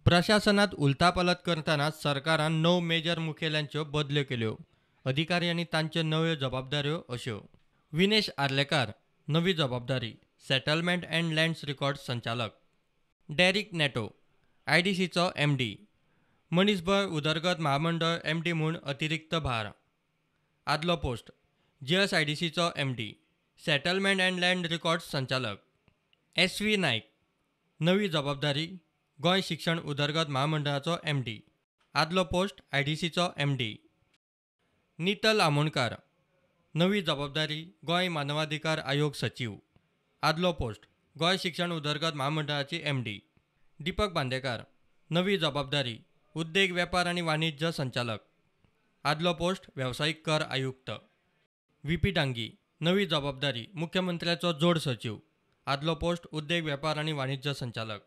प्रशासनात उलथापालथ करताना सरकारान 9 मेजर मुखेल्यांच्यो बदल्यो केल्यो. अधिकारी आनी तांच्यो नव्यो जबाबदाऱ्यो अश्यो. विनेश आर्लेकार नवी जबाबदारी सेटलमेंट अँड लँड्स रेकॉर्ड्स संचालक. डेरिक नेटो आयडीसीचो एमडी. मनीसबळ उदरगत महामंडळ एमडी म्हूण अतिरिक्त भार. आदलो पोस्ट जीएसआयडीसीचो MD settlement and land records संचालक. एस.व्ही. नाईक नवी जबाबदारी गोंय शिक्षण उदरगत महामंडळाचो एमडी. आदलो पोस्ट आयडीसीचो एमडी. नितल आमोणकार नवी जबाबदारी गोंय मानवाधिकार आयोग सचिव. आदलो पोस्ट गोंय शिक्षण उदरगत महामंडळाची एमडी. दीपक बांदेकार नवी जबाबदारी उद्देग वेपार आनी वाणिज्य संचालक. आदलो पोस्ट वेवसायीक कर आयुक्त. व्ही.पी. डांगी नवी जबाबदारी मुख्यमंत्र्याचो जोड सचिव. आदलो पोस्ट उद्देग वेपार आनी वाणिज्य संचालक.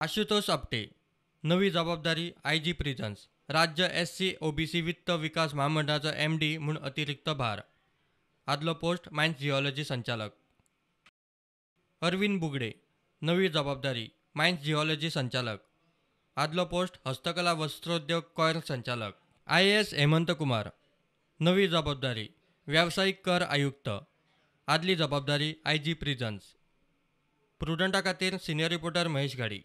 आशुतोष आपटे नवी जबाबदारी आयजी प्रिझन्स राज्य एससी ओबीसी वित्त विकास महामंडळाचो एमडी म्हूण अतिरिक्त भार. आदलो पोस्ट मायन्स जिओलॉजी संचालक. अरविंद बुगडे नवी जबाबदारी मायन्स जिओलॉजी संचालक. आदलो पोस्ट हस्तकला वस्त्रोद्योग कोयर संचालक. IAS हेमंत कुमार नवी जबाबदारी व्यावसायिक कर आयुक्त. आदली जबाबदारी आयजी प्रिझन्स. प्रुडंटा खातीर सिनियर रिपोर्टर महेश गाडी.